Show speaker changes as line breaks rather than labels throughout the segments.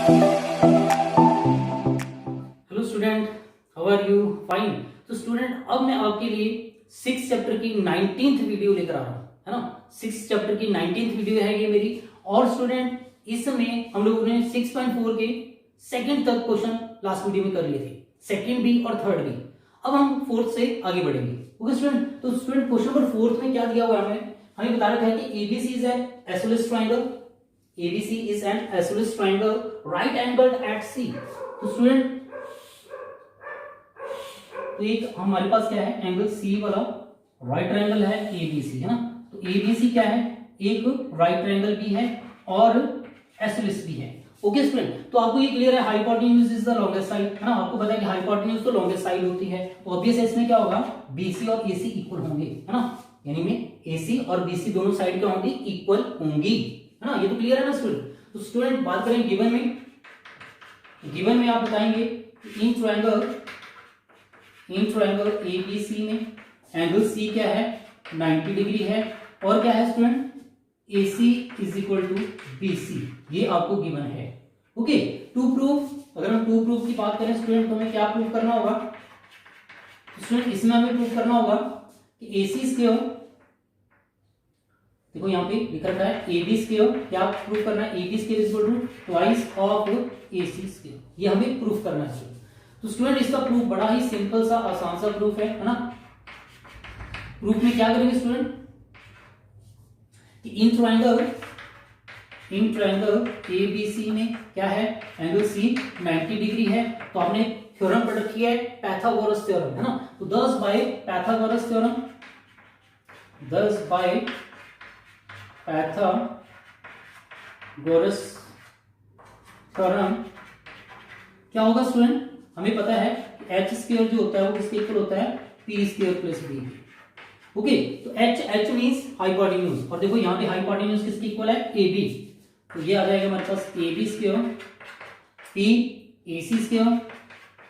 Hello student, how are you? Fine. तो student, अब मैं आपके लिए 6 चैप्टर की 19th वीडियो लेकर आ रहा हूँ, है ना। 6 चैप्टर की 19th वीडियो है ये मेरी। और स्टूडेंट, इसमें हम लोगों ने 6.4 के सेकंड तक क्वेश्चन लास्ट वीडियो में कर लिए थे, सेकंड भी और थर्ड भी। अब हम फोर्थ से आगे बढ़ेंगे। ओके स्टूडेंट, तो स्टूडेंट क्वेश्चन नंबर फोर्थ में क्या दिया हुआ है हमें बता रखा है कि ABC is an isosceles triangle, ABC is an isosceles triangle right angled at C। तो स्टूडेंट, तो एक हमारे पास क्या है, एंगल C वाला राइट ट्रायंगल है ABC, है ना। तो ABC क्या है, एक राइट ट्रायंगल भी है और आइसोसेलेस भी है। ओके स्टूडेंट, तो आपको ये क्लियर है, hypotenuse is the longest side, है ना। आपको पता है कि हाइपोटेन्यूज तो लॉन्गेस्ट साइड होती है, तो ऑब्वियस है इसमें क्या होगा, BC और AC इक्वल होंगे, है ना। यानी में AC और BC दोनों साइड क्या होंगी, इक्वल होंगी, है ना। ये तो क्लियर है ना स्टूडेंट। तो स्टूडेंट बात करें गिवन में आप बताएंगे इन ट्रायंगल ABC में एंगल C क्या है, 90 डिग्री है, और क्या है student, AC is equal to BC, ये आपको गिवन है। ओके, टू प्रूफ, अगर हम टू प्रूफ की बात करें स्टूडेंट, तो हमें क्या प्रूफ करना होगा स्टूडेंट, इसमें हमें प्रूफ करना होगा कि AC स्क्वायर, देखो यहाँ पे लिख रखा है AB स्क्वायर, क्या प्रूफ करना है, AB square is equal to twice of AC square, ये हमें प्रूफ करना है। तो स्टूडेंट इसका प्रूफ बड़ा ही सिंपल सा आसान सा प्रूफ है ना। प्रूफ में क्या करेंगे स्टूडेंट कि इन ट्रायंगल ABC में क्या है, एंगल C 90 डिग्री है। तो आपने थ्योरम पढ़ रखी है पाइथागोरस थ्योरम, है ना। तो दस बाय पाइथागोरस थ्योरम क्या होगा स्टूडेंट, हमें पता है एच स्क्वायर जो होता है वो किसके इक्वल होता है, p square plus b. Okay, तो एच मींस हाइपोटेन्यूज, और देखो यहाँ पे हाइपोटेन्यूज किसके इक्वल है, ए बी। तो ये आ जाएगा हमारे पास A B square, P A C square,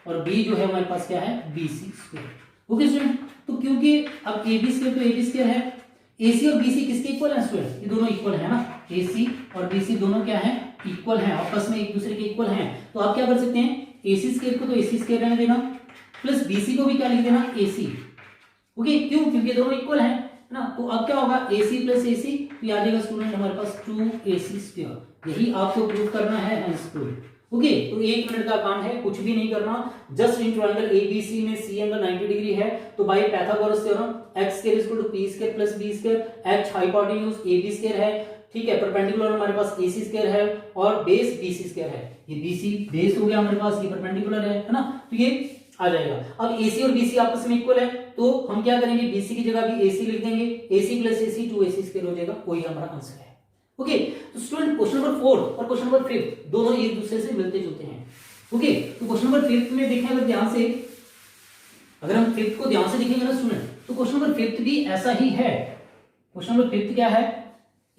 और बी जो है हमारे पास क्या है, B C square. Okay student, तो क्योंकि अब ए बी स्क्वायर तो ए बी स्क्वायर है, AC और BC किसके इक्वल है स्टूडेंट, ये दोनों इक्वल है ना। AC और BC दोनों क्या है, इक्वल हैं, आपस में एक दूसरे के इक्वल हैं। तो आप क्या कर सकते हैं, AC स्क्वायर को तो AC स्क्वायर रहने देना, प्लस BC को भी क्या लिख देना, AC। ओके, क्यों, क्योंकि दोनों इक्वल हैं ना। तो अब क्या होगा, AC प्लस AC, तो आ जाएगा स्टूडेंट हमारे पास 2AC स्क्वायर। यही आपको प्रूव करना है स्टूडेंट। ओके, तो 1 मिनट का काम है, कुछ भी नहीं करना, जस्ट इन ट्रायंगल ABC में C एंगल 90 डिग्री है, तो by Pythagoras theorem x square is equal to p square plus b square, h hypotenuse AB square है, ठीक है, परपेंडिकुलर हमारे पास AC स्क्वायर है, और बेस BC स्क्वायर है। ये BC बेस हो गया हमारे पास, ये परपेंडिकुलर है ना। तो ये आ जाएगा। अब AC और BC आपस में इक्वल है, तो हम क्या करेंगे, BC की जगह भी AC लिख देंगे, AC plus AC 2AC square हो जाएगा, कोई हमारा आंसर है। ओके, तो स्टूडेंट क्वेश्चन नंबर 4 और क्वेश्चन नंबर 5 दोनों एक दूसरे से मिलते जुलते हैं। ओके, तो क्वेश्चन नंबर 5 में देखें अगर ध्यान से, अगर हम 5 को ध्यान से देखेंगे ना स्टूडेंट, तो क्वेश्चन नंबर 5 भी ऐसा ही है। क्वेश्चन नंबर 5 क्या है,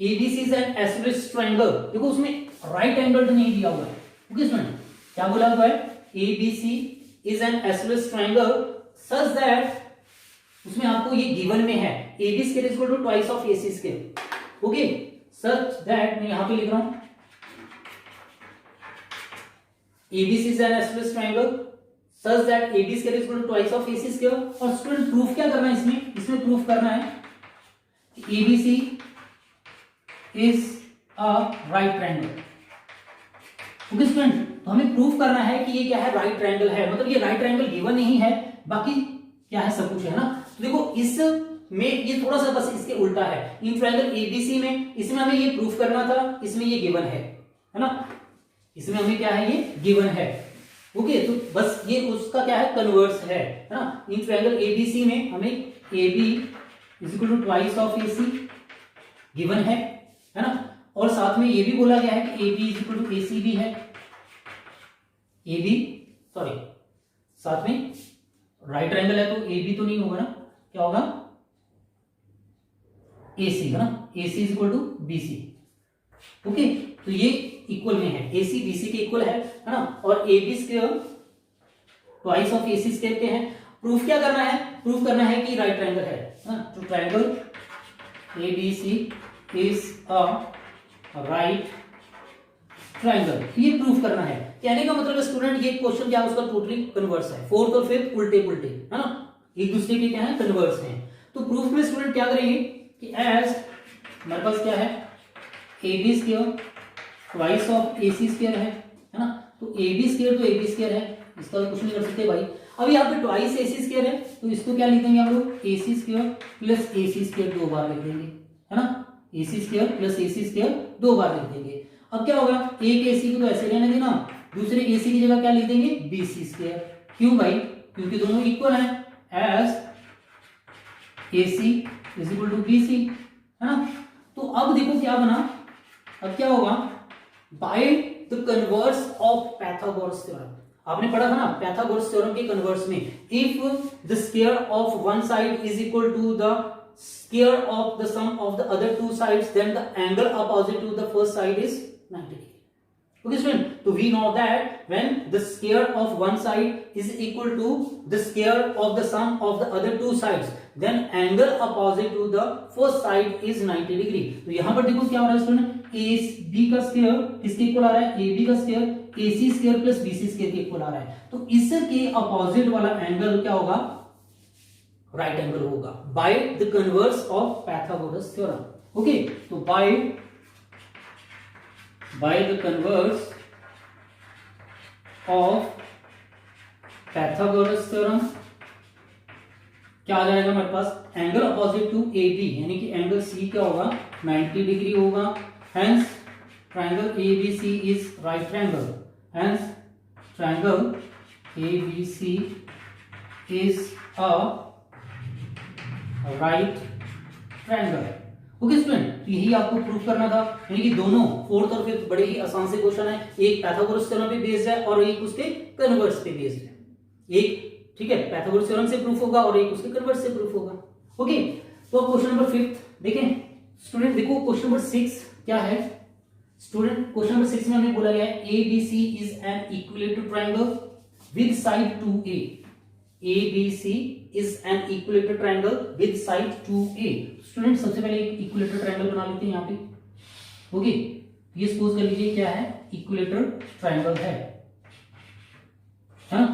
ABC is an isosceles triangle, देखो उसमें राइट एंगल नहीं दिया हुआ है। ओके स्टूडेंट, क्या बोला हुआ है, ABC is an isosceles triangle such that, उसमें आपको ये गिवन में है AB square is equal to twice of AC square. Okay, such that, मैं यहां पे लिख रहा हूं ABC is an isosceles triangle such that AB square is equal to twice of AC square। और स्टूडेंट प्रूफ क्या करना है इसमें प्रूफ करना है कि ABC is a right triangle। Okay student, तो हमें प्रूफ करना है कि ये क्या है, राइट ट्रायंगल है, मतलब ये राइट ट्रायंगल गिवन नहीं है, बाकी क्या है, सब कुछ है ना। तो देखो इस में ये थोड़ा सा बस इसके उल्टा है, इन ट्रायंगल ABC में, इसमें हमें ये प्रूफ करना था, इसमें ये गिवन है ना, इसमें हमें क्या है, ये गिवन है। ओके, तो बस ये उसका क्या है, कन्वर्स है ना। इन ट्रायंगल ABC में हमें AB is equal to twice of AC given है ना, और साथ में ये भी बोला गया है कि AB is equal to AC भी है, साथ में राइट ट्रायंगल है तो AB तो नहीं होगा ना, क्या होगा, AC है ना, AC is equal to BC। Okay, तो ये इक्वल में है, AC BC के इक्वल है ना, और AB square twice of AC square के हैं। प्रूफ क्या करना है, प्रूफ करना है कि राइट ट्रायंगल है ना। तो triangle ABC is a right triangle, ये प्रूफ करना है। कहने का मतलब स्टूडेंट ये क्वेश्चन क्या है उसका टोटली कन्वर्स है, फोर्थ और फिफ्थ उल्टे पुल्टे है ना, एक दूसरे के क्या है कन्वर्स हैं। तो प्रूफ में स्टूडेंट क्या करेंगे कि एज हमारे पास क्या है A B square twice of A C square है ना, तो ए बी स्क्वायर तो ए बी स्क्वायर है, इसका कुछ नहीं कर सकते भाई। अब यहाँ पे ट्वाइस ए सी स्क्वायर है तो इसको क्या लिख देंगे हम लोग ए सी स्क्वायर प्लस ए सी स्क्वायर 2 बार लिख देंगे है ना, ए सी स्क्वायर प्लस ए सी स्क्वायर 2 बार लिख देंगे। अब क्या होगा एक ए सी को तो ऐसे रहने देना, दूसरे ए सी की जगह क्या लिख देंगे बी सी स्क्वायर। क्यों भाई, क्योंकि दोनों इक्वल हैं, as A C is equal to B C है ना। तो अब देखो क्या बना, अब क्या होगा by the converse of Pythagoras theorem, आपने पढ़ा था ना पाइथागोरस थ्योरम के कन्वर्स में, if the square of one side is equal to the square of the sum of the other two sides, then the angle opposite to the first side is 90 degree. Okay student, so we know that when the square of one side is equal to the square of the sum of the other two sides, then angle opposite to the first side is 90 degree. तो यहाँ पर देखो क्या हो रहा है student, A B का square किसके इक्वल आ रहा है, ए बी का square A C square plus B C square के इक्वल आ रहा है, तो इसके अपोजिट वाला एंगल क्या होगा राइट एंगल होगा by the converse of Pythagoras theorem. Okay, तो by the converse of Pythagoras theorem क्या आ जाएगा हमारे पास, angle opposite to A B यानी कि एंगल सी क्या होगा 90 डिग्री होगा, hence triangle A B C is right triangle, hence triangle A B C is a right triangle. Okay student, तो यही आपको प्रूफ करना था, यानी कि दोनों फोर्थ और फिफ्थ बड़े ही आसान से क्वेश्चन है, एक पाइथागोरस थ्योरम पे बेस्ड है और एक उसके कन्वर्स पे बेस्ड है, एक ठीक है पाइथागोरस थ्योरम से प्रूफ होगा और एक उसके कन्वर्स से प्रूफ होगा। ओके, तो अब क्वेश्चन नंबर 5 देखें स्टूडेंट, देखो क्वेश्चन नंबर 6 क्या है स्टूडेंट, क्वेश्चन नंबर 6 में हमें बोला गया है A B C is an equilateral triangle with side 2a, ABC is an equilateral triangle with side 2a। Student सबसे पहले एक इक्विलेटरल ट्रायंगल बना लेते हैं यहाँ पे। ओके, ये सपोज कर लीजिए क्या है इक्विलेटरल ट्रायंगल है ना,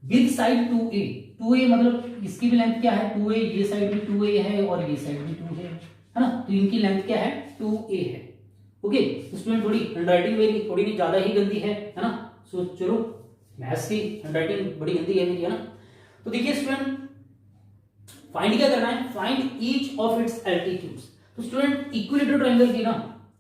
विद साइड 2a, 2a मतलब इसकी भी लेंथ क्या है 2a, ये साइड भी 2a है और ये साइड भी 2 है ना, तो इनकी लेंथ क्या है 2a है। ओके, स्टूडेंट थोड़ी हैंडराइटिंग मेरी थोड़ी नहीं ज्यादा ही गंदी है ना, सो चलो मैथ्स की हैंडराइटिंग बड़ी गंदी है मेरी है ना। तो देखिए स्टूडेंट फाइंड क्या करना है, find each of its altitudes. तो स्टूडेंट इक्विलेटरल ट्रायंगल की ना,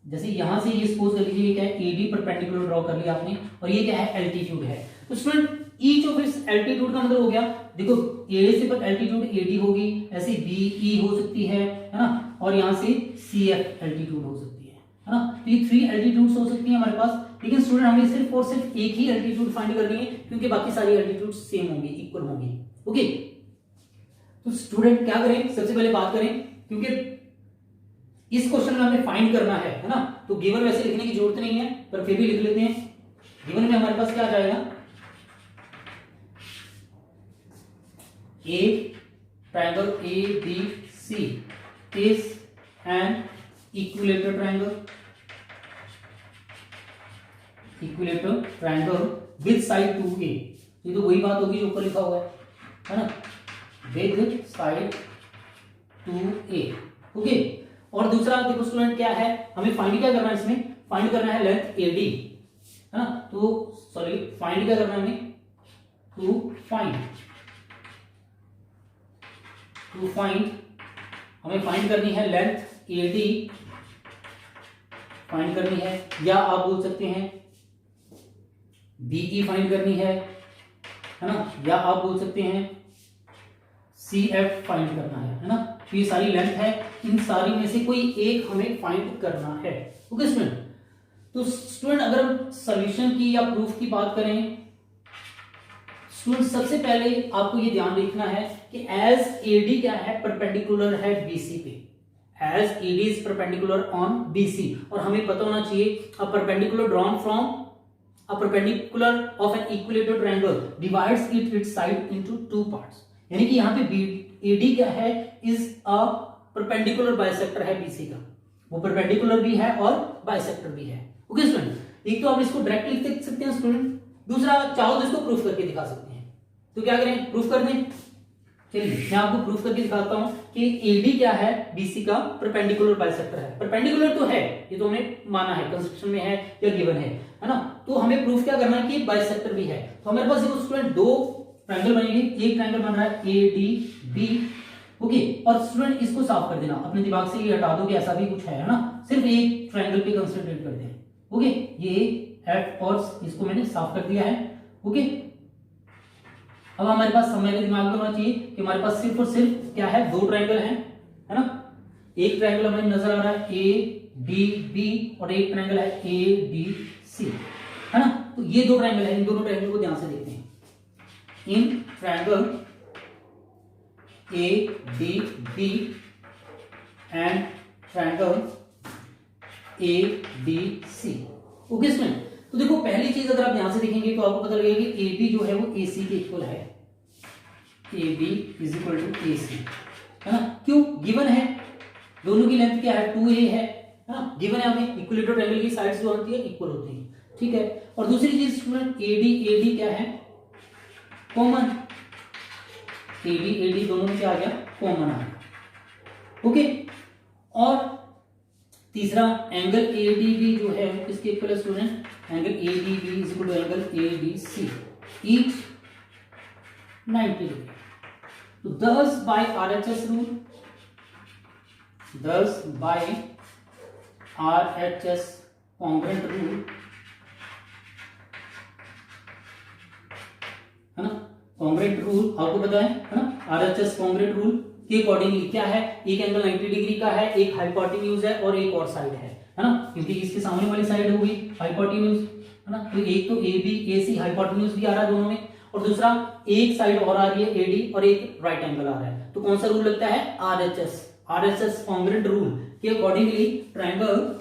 जैसे यहां से ये सपोज कर लीजिए क्या है एडी परपेंडिकुलर ड्रॉ कर लिया आपने और ये क्या है एल्टीट्यूड है, तो student each of its altitude का मतलब हो गया देखो ए से पर एल्टीट्यूड एडी होगी, ऐसे बीई हो सकती है ना, और यहां से सीएफ एल्टीट्यूड हो सकती है ना, तो ये 3 एल्टीट्यूड्स हो सकती है हमारे पास। लेकिन स्टूडेंट हमें सिर्फ और सिर्फ एक ही एल्टीट्यूड फाइंड करनी है क्योंकि बाकी सारी एल्टीट्यूड सेम होंगी, इक्वल होंगी। ओके, तो स्टूडेंट क्या करें, सबसे पहले बात करें क्योंकि इस क्वेश्चन में हमें फाइंड करना है ना, तो गिवन वैसे लिखने की जरूरत नहीं है पर फिर भी लिख लेते हैं। गिवन में हमारे पास क्या आ जाएगा, a triangle A B C is an equilateral triangle, equilateral triangle with side 2a, ये तो वही बात होगी जो ऊपर लिखा हुआ है ना, विद साइड 2a। ओके, और दूसरा देखो स्टूडेंट क्या है, हमें फाइंड क्या करना है, इसमें फाइंड करना है लेंथ AD है ना, तो सॉरी फाइंड क्या करना है हमें, टू फाइंड हमें फाइंड करनी है लेंथ AD फाइंड करनी है, या आप बोल सकते हैं BE फाइंड करनी है ना, या आप बोल सकते हैं CF फाइंड करना है ना, तो ये सारी लेंथ है, इन सारी में से कोई एक हमें फाइंड करना है। ओके स्टूडेंट, तो स्टूडेंट अगर हम सॉल्यूशन की या प्रूफ की बात करें स्टूडेंट, सबसे पहले आपको ये ध्यान रखना है कि एज AD क्या है परपेंडिकुलर है BC पे, as AD is perpendicular on BC, और हमें पता होना चाहिए a perpendicular drawn from a perpendicular of an equilateral triangle divides its side into 2 parts, यानी कि यहाँ पे AD क्या है is a perpendicular bisector है BC का, वो perpendicular भी है और bisector भी है। ओके स्टूडेंट, एक तो आप इसको डायरेक्ट लिख सकते हैं स्टूडेंट, दूसरा चाहो तो इसको प्रूफ करके दिखा सकते हैं। तो क्या करें, प्रूफ कर दें। चलिए मैं आपको प्रूफ करके दिखाता हूं कि एबी क्या है, बीसी का परपेंडिकुलर बाइसेक्टर है। परपेंडिकुलर तो है, ये तो हमने माना है, कंस्ट्रक्शन में है या गिवन है ना। तो हमें प्रूफ क्या करना है कि बाइसेक्टर भी है। तो हमारे पास देखो स्टूडेंट दो ट्रायंगल बनेंगे, एक ट्रायंगल बन रहा है ADB, ओके। और स्टूडेंट इसको साफ कर देना, अपने दिमाग से ये हटा दो कि ऐसा भी कुछ है ना, सिर्फ एक ट्रायंगल पे कंसंट्रेट करते हैं, ओके। ये एफ और इसको मैंने साफ कर दिया है, ओके। अब हमारे पास समय के दिमाग में होना चाहिए कि हमारे पास सिर्फ और सिर्फ क्या है, दो ट्रायंगल हैं, है ना। एक ट्रायंगल हमें नजर आ रहा है ADB और एक ट्रायंगल है ADC, है ना। तो ये दो ट्रायंगल है, इन दोनों ट्रायंगल को ध्यान से देखते हैं। इन triangle ADB and triangle ADC, okay student. तो देखो पहली चीज अगर आप ध्यान से देखेंगे तो आपको पता लगेगा कि AB जो है वो AC के इक्वल है, AB is equal to AC, है ना। क्यों, गिवन है, दोनों की लेंथ क्या है, 2A है ना, गिवन है हमें। इक्विलेटरल ट्रायंगल की साइड्स जो होती है इक्वल होती है, ठीक है। और दूसरी चीज स्टूडेंट AD क्या है, कॉमन, AD दोनों में क्या आ गया, कॉमन आ गया, ओके। और तीसरा एंगल ADB जो है वो किसके इक्वल है student, angle ADB is equal to angle ADC, each 90 degree. तो thus by RHS rule, thus by RHS congruent rule, है ना, कॉन्ग्रेंट रूल आपको पता है ना। RHS कॉन्ग्रेंट रूल के अकॉर्डिंगली क्या है, एक एंगल 90 डिग्री का है, एक हाइपोटेन्यूज है और एक और साइड है ना, क्योंकि इसके सामने वाली साइड होगी हाइपोटेन्यूज, है ना। तो एक तो AB AC हाइपोटेन्यूज भी आ रहा है दोनों में, और दूसरा एक साइड और आ रही है AD और एक राइट एंगल आ रहा है। तो कौन सा रूल लगता है, RHS कॉन्ग्रेंट रूल के accordingly triangle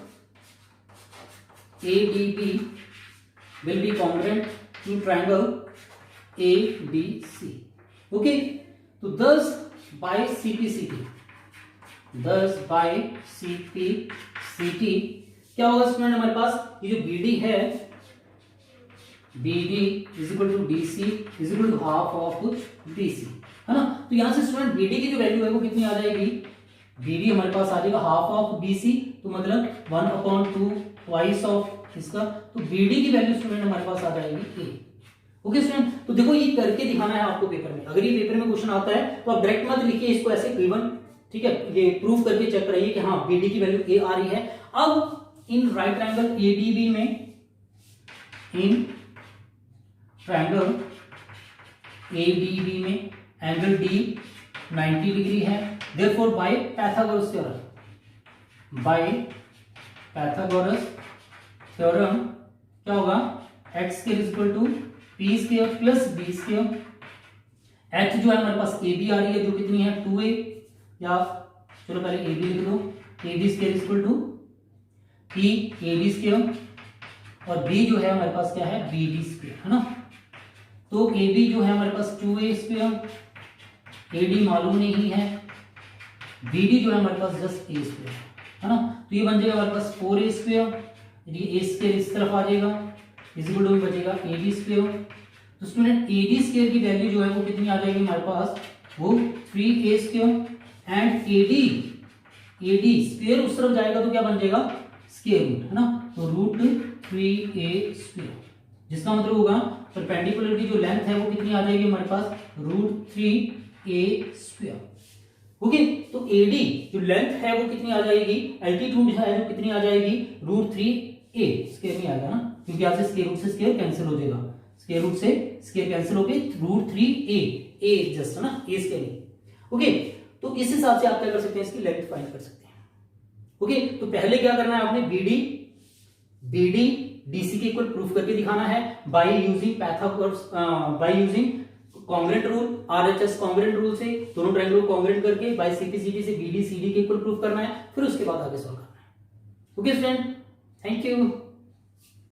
ADB will be congruent to triangle ABC, okay। तो thus by CPCT क्या होगा स्टूडेंट, हमारे पास ये जो BD है, BD is equal to DC is equal to half of BC, है ना। तो यहां से स्टूडेंट BD की जो वैल्यू है वो कितनी आ जाएगी, BD हमारे पास आ जाएगा हाफ ऑफ BC, तो मतलब 1/2 ट्वाइस ऑफ इसका। तो BD की वैल्यू स्टूडेंट हमारे पास आ जाएगी A, ओके स्टूडेंट। तो देखो ये करके दिखाना है आपको पेपर में, अगर ये पेपर में क्वेश्चन आता है तो आप डायरेक्ट मत लिखिए इसको ऐसे गिवन, ठीक है। ये प्रूफ करके चेक कराइए कि हाँ BD की वैल्यू A आ रही है। अब इन राइट ट्रायंगल ADB में, इन ट्रायंगल ADB में एंगल D 90 डिग्री है, देयरफॉर बाय पाइथागोरस थ्योरम क्या होगा, x square is equal to p square plus b square. h जो है हमारे पास AB आ रही है जो कितनी है 2A, या चलो पहले AB लिख दो, AB square is equal to p AB square, और b जो है हमारे पास क्या है BD स्क्वायर, है ना। तो AB जो है हमारे पास 2A स्क्वायर, AD मालूम नहीं है, BD जो है हमारे पास जस्ट A स्क्वायर, है ना। तो ये बन जाएगा हमारे पास 4A स्क्वायर, ये A स्क्वायर इस तरफ आ जाएगा, इज इक्वल टू बचेगा AD स्क्वायर। तो स्टूडेंट AD स्क्वायर की वैल्यू जो है वो कितनी आ जाएगी हमारे पास, वो 3A square, and AD square उस तरफ जाएगा तो क्या बन जाएगा स्क्वायर रूट, है ना। तो रूट 3A स्क्वायर, जिसका मतलब होगा परपेंडिकुलर की जो लेंथ है वो कितनी आ जाएगी हमारे पास, रूट 3A स्क्वायर, ओके। तो AD जो लेंथ है वो कितनी आ जाएगी, एल्टीट्यूड है जो कितनी आ जाएगी, रूट 3A स्क्वायर में आएगा ना, क्योंकि यहाँ से स्क्वायर रूट से स्क्वायर कैंसिल हो जाएगा, स्क्वायर रूट से स्क्वायर कैंसिल हो गए, रूट 3A जस्ट, है ना, A स्क्वायर, ओके। तो इस हिसाब से आप क्या कर सकते हैं, इसकी लेंथ फाइंड कर सकते हैं, ओके। तो पहले क्या करना है आपने, BD DC के इक्वल प्रूफ करके दिखाना है by using Pythagoras, by using congruent rule, RHS congruent rule से दोनों ट्रायंगल को कॉन्ग्रेंट करके बाय CPCT से BD CD के इक्वल प्रूफ करना है, फिर उसके बाद आगे सॉल्व करना है, ओके स्टूडेंट, थैंक यू।